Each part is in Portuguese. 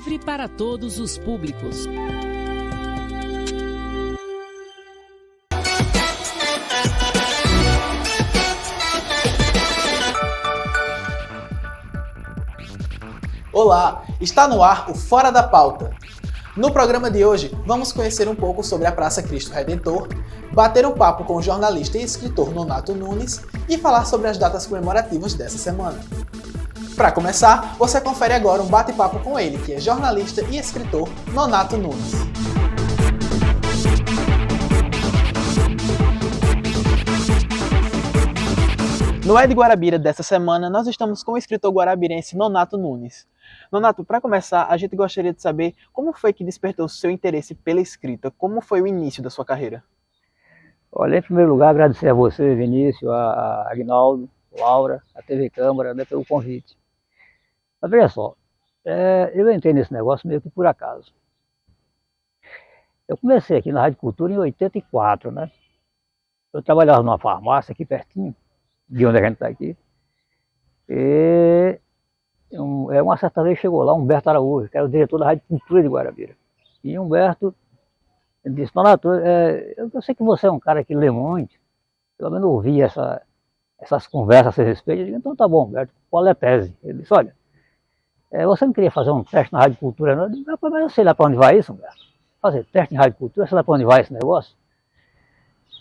livre para todos os públicos. Olá, está no ar o Fora da Pauta. No programa de hoje, vamos conhecer um pouco sobre a Praça Cristo Redentor, bater um papo com o jornalista e escritor Nonato Nunes e falar sobre as datas comemorativas dessa semana. Para começar, você confere agora um bate-papo com ele, que é jornalista e escritor Nonato Nunes. No É de Guarabira dessa semana, nós estamos com o escritor guarabirense Nonato Nunes. Nonato, para começar, a gente gostaria de saber como foi que despertou o seu interesse pela escrita, como foi o início da sua carreira? Olha, em primeiro lugar, agradecer a você, Vinícius, a Agnaldo, Laura, a TV Câmara, né, pelo convite. Mas veja só, eu entrei nesse negócio meio que por acaso. Eu comecei aqui na Rádio Cultura em 84, né? Eu trabalhava numa farmácia aqui pertinho, de onde a gente está aqui. E uma certa vez chegou lá Humberto Araújo, que era o diretor da Rádio Cultura de Guarabira. E Humberto disse: Nonato, eu sei que você é um cara que lê muito, pelo menos ouvi essas conversas a seu respeito. Eu disse: então tá bom, Humberto, qual é a tese? Ele disse: olha, você não queria fazer um teste na Rádio Cultura, não? Eu disse: mas eu sei lá para onde vai isso, Humberto. Fazer teste em Rádio Cultura, sei lá para onde vai esse negócio?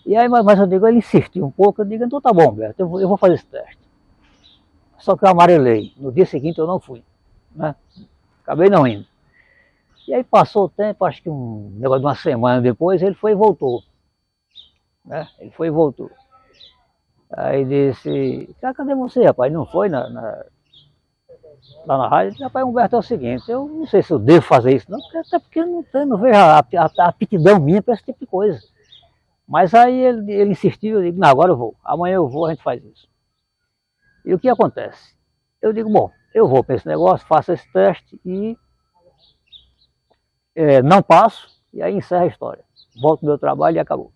E aí, mas eu digo, ele insistiu um pouco, eu digo: então tá bom, Humberto, eu vou fazer esse teste. Só que eu amarelei. No dia seguinte eu não fui, né? Acabei não indo. E aí passou o tempo, acho que um negócio de uma semana depois, ele foi e voltou, né? Ele foi e voltou. Aí disse: cadê você, rapaz? Não foi lá na rádio? Eu disse: rapaz, Humberto, é o seguinte, eu não sei se eu devo fazer isso, não, até porque eu não vejo a aptidão minha para esse tipo de coisa. Mas aí ele insistiu, eu digo: não, agora eu vou, amanhã eu vou, a gente faz isso. E o que acontece? Eu digo: bom, eu vou para esse negócio, faço esse teste e não passo, e aí encerra a história. Volto pro meu trabalho e acabou.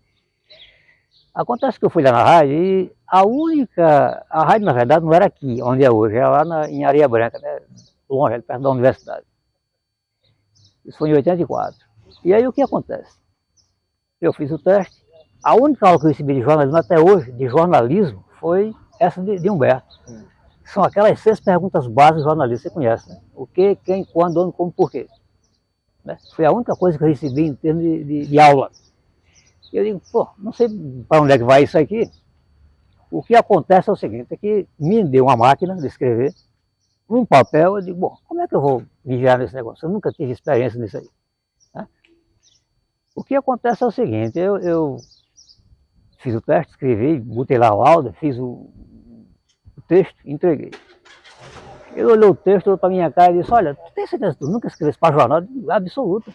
Acontece que eu fui lá na rádio e a rádio na verdade não era aqui, onde é hoje, era lá em Areia Branca, né? Longe, perto da universidade. Isso foi em 84. E aí o que acontece? Eu fiz o teste, a única aula que eu recebi de jornalismo até hoje, de jornalismo, foi essa de Humberto. São aquelas 6 perguntas básicas do jornalista, você conhece, né? O que, quem, quando, onde, como, porquê. Né? Foi a única coisa que eu recebi em termos de aula. E eu digo: pô, não sei para onde é que vai isso aqui. O que acontece é o seguinte, é que me deu uma máquina de escrever, um papel, eu digo: bom, como é que eu vou vigiar nesse negócio? Eu nunca tive experiência nisso aí. Né? O que acontece é o seguinte, eu fiz o teste, escrevi, botei lá o áudio, fiz o texto, entreguei. Ele olhou o texto, olhou para minha cara e disse: olha, tu tem certeza que tu nunca escrevesse para jornal? Eu digo: absoluto,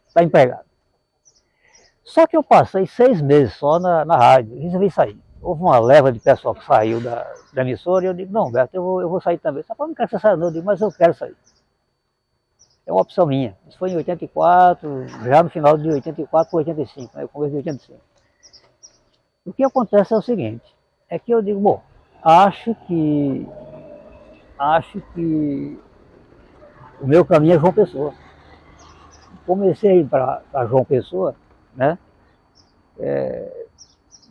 está empregado. Só que eu passei 6 meses só na rádio, resolvi sair. Houve uma leva de pessoal que saiu da emissora e eu digo: não, Beto, eu vou sair também. Só para não quero que você saia não, eu digo: mas eu quero sair. É uma opção minha. Isso foi em 84, já no final de 84 para 85, né? Eu comecei em 85. O que acontece é o seguinte, é que eu digo: bom, acho que o meu caminho é João Pessoa. Comecei a ir para João Pessoa, né?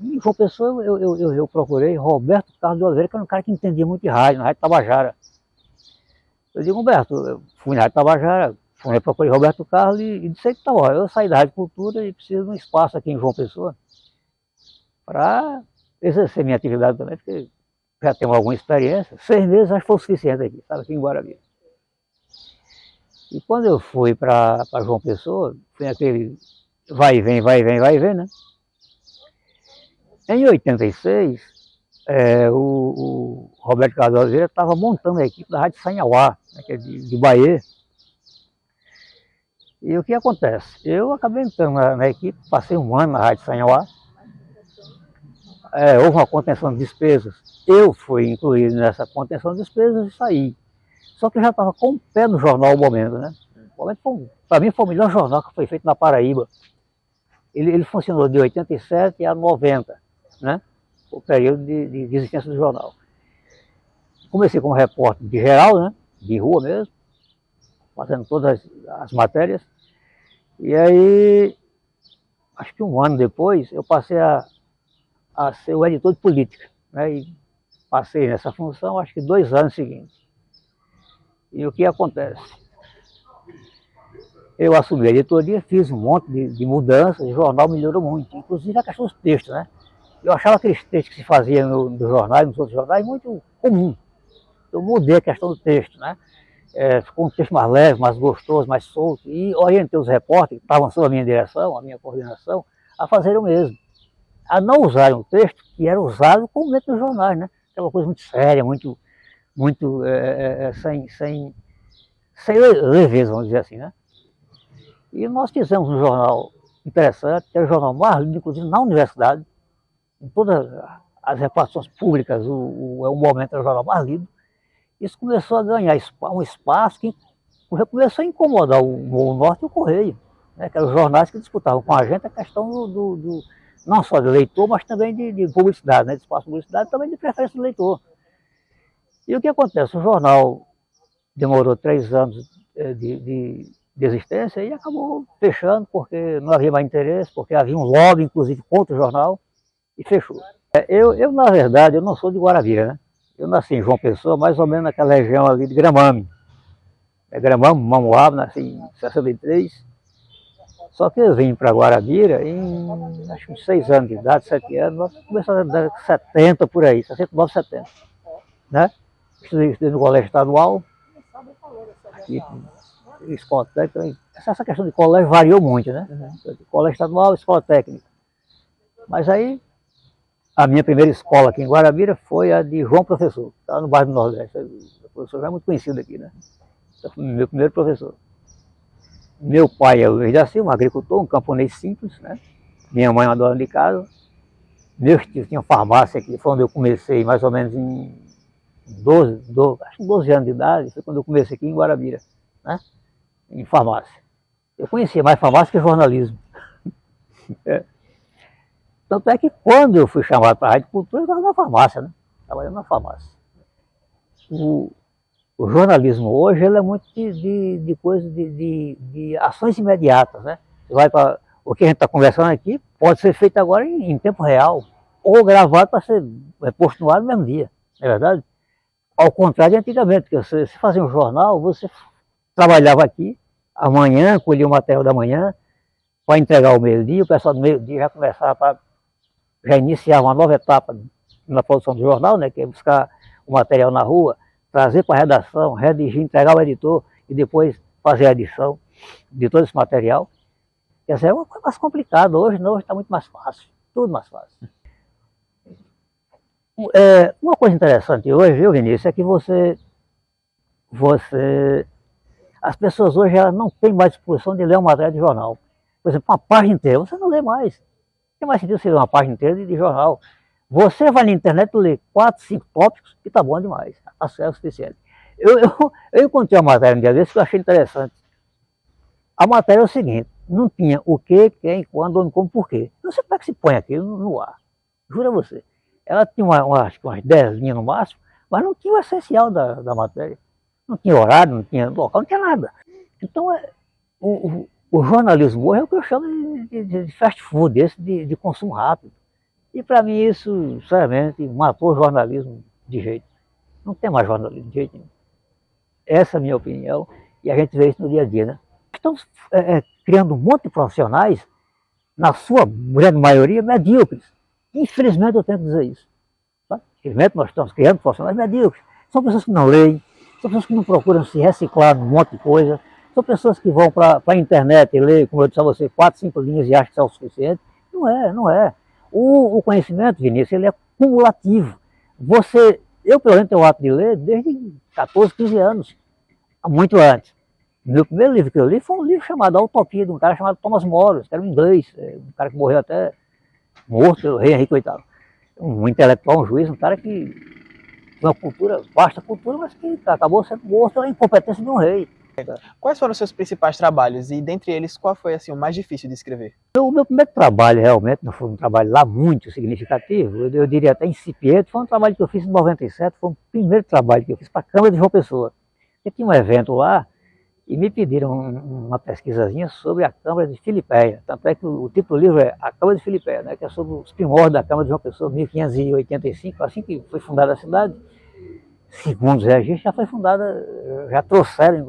Em João Pessoa eu procurei Roberto Carlos de Oliveira, que era um cara que entendia muito de rádio, na Rádio Tabajara. Eu digo: Humberto, eu fui na Rádio Tabajara, procurei Roberto Carlos e disse que tá bom, eu saí da Rádio Cultura e preciso de um espaço aqui em João Pessoa para exercer minha atividade também, porque já tenho alguma experiência. 6 meses acho que foi o suficiente aqui, sabe, aqui em Guarabira. E quando eu fui para João Pessoa, foi aquele vai e vem, né? Em 86, o Roberto Carlos Oliveira estava montando a equipe da Rádio Sanhauá, né, que é de Bahia. E o que acontece? Eu acabei entrando na equipe, passei 1 ano na Rádio Sanhauá. Houve uma contenção de despesas. Eu fui incluído nessa contenção de despesas e saí. Só que eu já estava com o pé no jornal ao momento, né? O momento, para mim, foi o melhor jornal que foi feito na Paraíba. Ele funcionou de 87 a 90, né? O período de existência do jornal. Comecei como repórter de geral, né? De rua mesmo. fazendo todas as matérias. E aí, acho que um ano depois, eu passei a ser o editor de política, né? E passei nessa função, acho que 2 anos seguintes. E o que acontece? Eu assumi a editoria, fiz um monte de mudanças, o jornal melhorou muito, inclusive a questão dos textos, né? Eu achava aqueles textos que se faziam nos jornais, nos outros jornais, muito comum. Eu mudei a questão do texto, né? Ficou um texto mais leve, mais gostoso, mais solto, e orientei os repórteres que estavam sob a minha direção, a minha coordenação, a fazer o mesmo. A não usarem o texto que era usado comumente nos jornais, né? Aquela coisa muito séria, muito sem leveza, vamos dizer assim, né? E nós fizemos um jornal interessante, que era o jornal mais lido, inclusive na universidade, em todas as repartições públicas, o Momento era o jornal mais lido. Isso começou a ganhar um espaço que começou a incomodar o Norte e o Correio, né? Que eram os jornais que disputavam com a gente a questão não só do leitor, mas também de publicidade, né? De espaço de publicidade, também de preferência do leitor. E o que acontece? O jornal demorou 3 anos de existência e acabou fechando porque não havia mais interesse, porque havia um lobby, inclusive, contra o jornal, e fechou. Eu, na verdade, eu não sou de Guarabira, né? Eu nasci em João Pessoa, mais ou menos naquela região ali de Gramame. Gramame, Mamuaba, nasci em 63. Só que eu vim para Guarabira em, acho que uns 6 anos de idade, 7 anos, nós começamos na década de 70 por aí, 69, 70. Né? Estudei no colégio estadual, aqui, escola técnica. Essa questão de colégio variou muito, né? Colégio estadual, escola técnica. Mas aí, a minha primeira escola aqui em Guarabira foi a de João Professor, que estava no bairro do Nordeste. O professor já é muito conhecido aqui, né? Então, foi meu primeiro professor. Meu pai é o Luiz da Silva, um agricultor, um camponês simples, né? Minha mãe é uma dona de casa. Meus tios tinham farmácia aqui, foi onde eu comecei mais ou menos em 12 anos de idade, foi quando eu comecei aqui em Guarabira, né? Em farmácia. Eu conhecia mais farmácia que jornalismo. Tanto é que quando eu fui chamado para a Rádio Cultura, eu estava na farmácia, né? Trabalhando na farmácia. O jornalismo hoje ele é muito de coisa de ações imediatas, né? O que a gente está conversando aqui pode ser feito agora em tempo real, ou gravado para ser posto no ar no mesmo dia, não é verdade? Ao contrário de antigamente, que você fazia um jornal, você trabalhava aqui, amanhã, colhia o material da manhã, para entregar ao meio-dia, o pessoal do meio-dia já iniciava uma nova etapa na produção do jornal, né, que é buscar o material na rua, trazer para a redação, redigir, entregar ao editor e depois fazer a edição de todo esse material. Quer dizer, é uma coisa mais complicada. Hoje não, hoje está muito mais fácil, tudo mais fácil. Uma coisa interessante hoje, viu, Vinícius, é que as pessoas hoje elas não têm mais disposição de ler uma matéria de jornal. Por exemplo, uma página inteira, você não lê mais. Não tem mais sentido você ler uma página inteira de jornal. Você vai na internet e lê 4, 5 tópicos e está bom demais. Está certo o suficiente. Eu encontrei uma matéria um dia desse que eu achei interessante. A matéria é o seguinte, não tinha o que, quem, quando, onde, como, porquê. Não sei como é que se põe aquilo no ar. Juro a você. Ela tinha acho que umas 10 linhas no máximo, mas não tinha o essencial da matéria. Não tinha horário, não tinha local, não tinha nada. Então, o jornalismo hoje é o que eu chamo de fast food, esse de consumo rápido. E para mim isso, sinceramente, matou o jornalismo de jeito. Não tem mais jornalismo de jeito nenhum. Essa é a minha opinião, e a gente vê isso no dia a dia, né? Estamos criando um monte de profissionais, na sua grande maioria, medíocres. Infelizmente eu tenho que dizer isso. Tá? Infelizmente nós estamos criando profissionais medíocres. São pessoas que não leem, são pessoas que não procuram se reciclar num monte de coisa, são pessoas que vão para a internet e ler, como eu disse a você, 4, 5 linhas e acham que isso é o suficiente. Não é. O conhecimento, Vinícius, ele é cumulativo. Eu pelo menos tenho o hábito de ler desde 14, 15 anos, muito antes. Meu primeiro livro que eu li foi um livro chamado A Utopia, de um cara chamado Thomas More, que era um inglês, um cara que morreu até morto pelo rei Henrique VIII. Um intelectual, um juiz, um cara que tinha uma cultura, vasta cultura, mas que acabou sendo morto pela incompetência de um rei. Quais foram os seus principais trabalhos e, dentre eles, qual foi assim, o mais difícil de escrever? O meu primeiro trabalho, realmente, não foi um trabalho lá muito significativo, eu diria até incipiente, foi um trabalho que eu fiz em 97, foi o primeiro trabalho que eu fiz para a Câmara de João Pessoa. Eu tinha um evento lá, e me pediram uma pesquisazinha sobre a Câmara de Filipéia. Tanto é que o título do livro é A Câmara de Filipéia, né, que é sobre os primórdios da Câmara de João Pessoa, 1585, assim que foi fundada a cidade. Segundo os registros, já foi fundada, já trouxeram,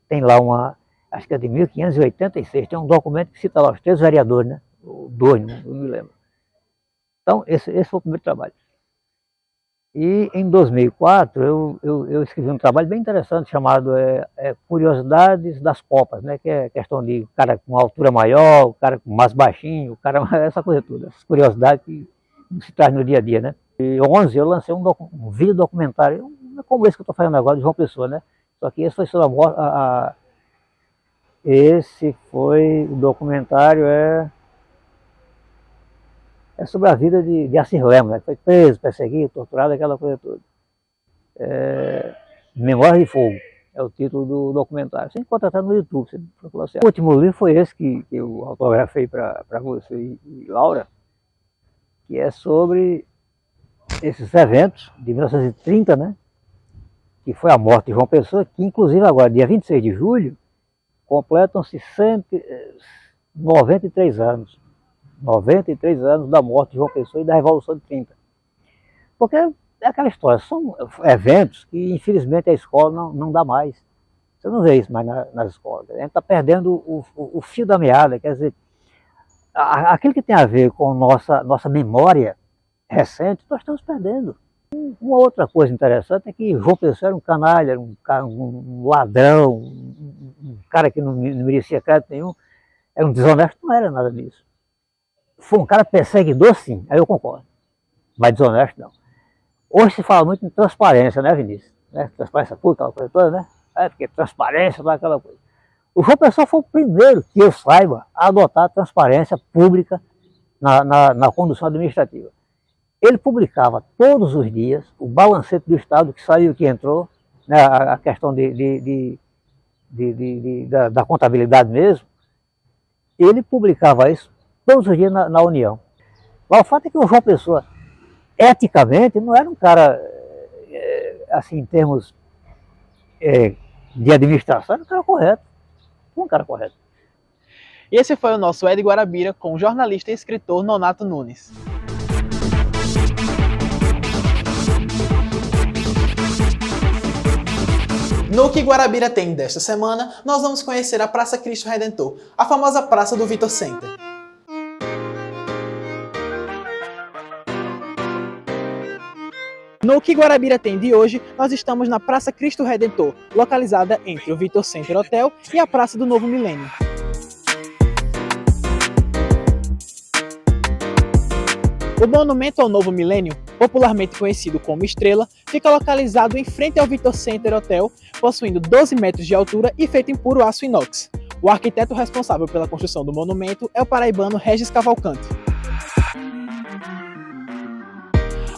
tem lá uma, acho que é de 1586, tem um documento que cita lá os 3 vereadores, né, dois, não me lembro. Então, esse foi o primeiro trabalho. E em 2004 eu escrevi um trabalho bem interessante chamado Curiosidades das Copas, né? Que é questão de cara com altura maior, o cara mais baixinho, o cara essa coisa toda, essas curiosidades que se traz no dia a dia, né? E 11 eu lancei um vídeo documentário, como esse que eu estou fazendo agora de João Pessoa, né? Só que esse foi sobre a morte, esse foi o documentário é sobre a vida de Assis Lemos, né? Foi preso, perseguido, torturado, aquela coisa toda. Memória de Fogo é o título do documentário. Você encontra até no YouTube. Você procura assim. O último livro foi esse que eu autografei para você e Laura, que é sobre esses eventos de 1930, né? Que foi a morte de João Pessoa, que inclusive agora, dia 26 de julho, completam-se 193 anos. 93 anos da morte de João Pessoa e da Revolução de 30. Porque é aquela história, são eventos que infelizmente a escola não dá mais. Você não vê isso mais nas escolas. A gente está perdendo o fio da meada, quer dizer, aquilo que tem a ver com nossa memória recente, nós estamos perdendo. Uma outra coisa interessante é que João Pessoa era um canalha, um ladrão, um cara que não merecia crédito nenhum, era um desonesto, não era nada disso. Foi um cara perseguidor, sim, aí eu concordo, mas desonesto não. Hoje se fala muito em transparência, né, Vinícius? Né? Transparência pública, aquela coisa toda, né? Porque transparência, aquela coisa. O João Pessoa foi o primeiro que eu saiba a adotar a transparência pública na condução administrativa. Ele publicava todos os dias o balancete do Estado, que saiu e que entrou, né, a questão da contabilidade mesmo. Ele publicava isso todos os dias na União. Mas o fato é que o João Pessoa, eticamente, não era um cara, assim, em termos de administração, era um cara correto. Um cara correto. E esse foi o nosso Ed Guarabira com o jornalista e escritor Nonato Nunes. No Que Guarabira Tem desta semana, nós vamos conhecer a Praça Cristo Redentor, a famosa praça do Vitor Center. No Que Guarabira Tem de hoje, nós estamos na Praça Cristo Redentor, localizada entre o Vitor Center Hotel e a Praça do Novo Milênio. O monumento ao Novo Milênio, popularmente conhecido como Estrela, fica localizado em frente ao Vitor Center Hotel, possuindo 12 metros de altura e feito em puro aço inox. O arquiteto responsável pela construção do monumento é o paraibano Regis Cavalcante.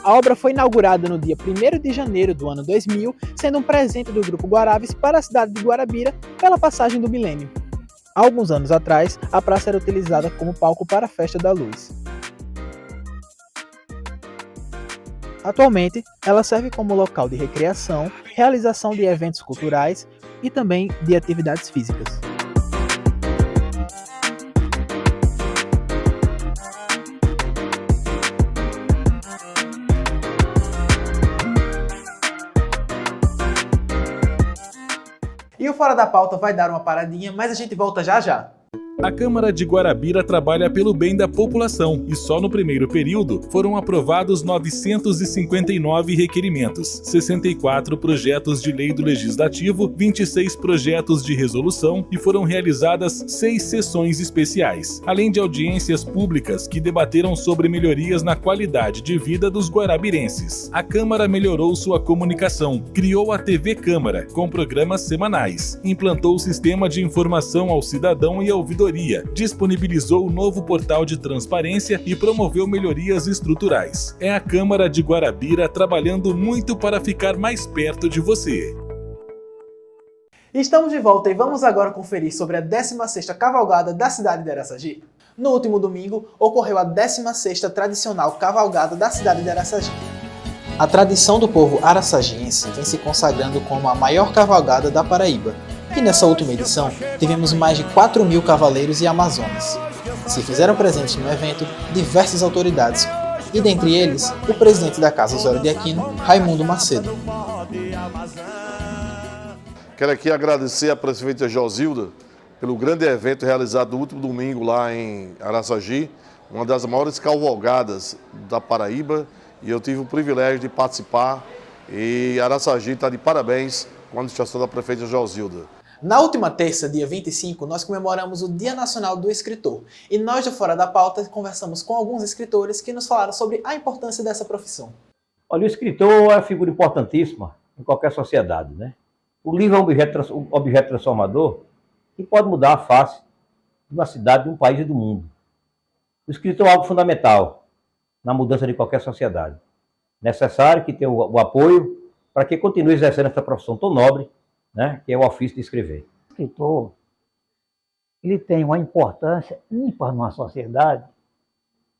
A obra foi inaugurada no dia 1º de janeiro do ano 2000, sendo um presente do Grupo Guaraves para a cidade de Guarabira pela passagem do milênio. Há alguns anos atrás, a praça era utilizada como palco para a Festa da Luz. Atualmente, ela serve como local de recreação, realização de eventos culturais e também de atividades físicas. E o Fora da Pauta vai dar uma paradinha, mas a gente volta já já. A Câmara de Guarabira trabalha pelo bem da população e só no primeiro período foram aprovados 959 requerimentos, 64 projetos de lei do Legislativo, 26 projetos de resolução e foram realizadas 6 sessões especiais, além de audiências públicas que debateram sobre melhorias na qualidade de vida dos guarabirenses. A Câmara melhorou sua comunicação, criou a TV Câmara, com programas semanais, implantou o sistema de informação ao cidadão e ouvidoria, disponibilizou o novo portal de transparência e promoveu melhorias estruturais. É a Câmara de Guarabira trabalhando muito para ficar mais perto de você. Estamos de volta e vamos agora conferir sobre a 16ª Cavalgada da cidade de Araçagi. No último domingo, ocorreu a 16ª tradicional Cavalgada da cidade de Araçagi. A tradição do povo araçagiense vem se consagrando como a maior cavalgada da Paraíba, e nessa última edição tivemos mais de 4.000 cavaleiros e amazonas. Se fizeram presentes no evento diversas autoridades, e dentre eles, o presidente da Casa Osório de Aquino, Raimundo Macedo. Quero aqui agradecer à prefeita Josilda pelo grande evento realizado no último domingo lá em Araçagi, uma das maiores cavalgadas da Paraíba, e eu tive o privilégio de participar, e Araçagi está de parabéns com a administração da prefeita Josilda. Na última terça, dia 25, nós comemoramos o Dia Nacional do Escritor, e nós do Fora da Pauta conversamos com alguns escritores que nos falaram sobre a importância dessa profissão. Olha, o escritor é uma figura importantíssima em qualquer sociedade, né? O livro é um objeto transformador que pode mudar a face de uma cidade, de um país e do mundo. O escritor é algo fundamental na mudança de qualquer sociedade. Necessário que tenha o apoio para que continue exercendo essa profissão tão nobre, né, que é o ofício de escrever. O escritor, ele tem uma importância ímpar numa sociedade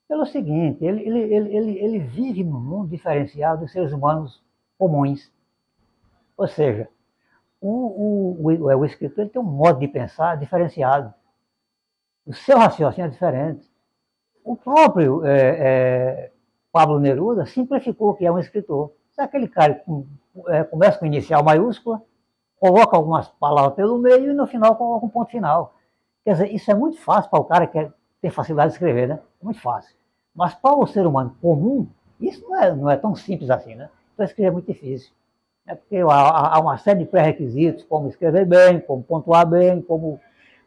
pelo seguinte, ele vive num mundo diferenciado dos seres humanos comuns. Ou seja, o escritor ele tem um modo de pensar diferenciado. O seu raciocínio é diferente. O próprio Pablo Neruda simplificou o que é um escritor. Se aquele cara começa com inicial maiúscula, coloca algumas palavras pelo meio e no final coloca um ponto final. Quer dizer, isso é muito fácil para o cara que tem facilidade de escrever, né? É muito fácil. Mas para o ser humano comum, isso não é tão simples assim, né? Então escrever é muito difícil. Porque há uma série de pré-requisitos, como escrever bem, como pontuar bem, como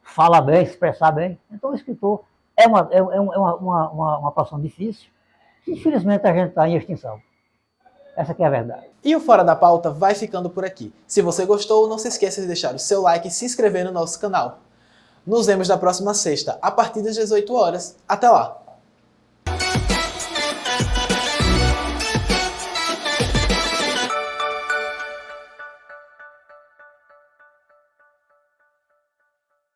falar bem, expressar bem. Então o escritor é uma profissão difícil. Infelizmente a gente está em extinção. Essa que é a verdade. E o Fora da Pauta vai ficando por aqui. Se você gostou, não se esqueça de deixar o seu like e se inscrever no nosso canal. Nos vemos na próxima sexta, a partir das 18 horas. Até lá!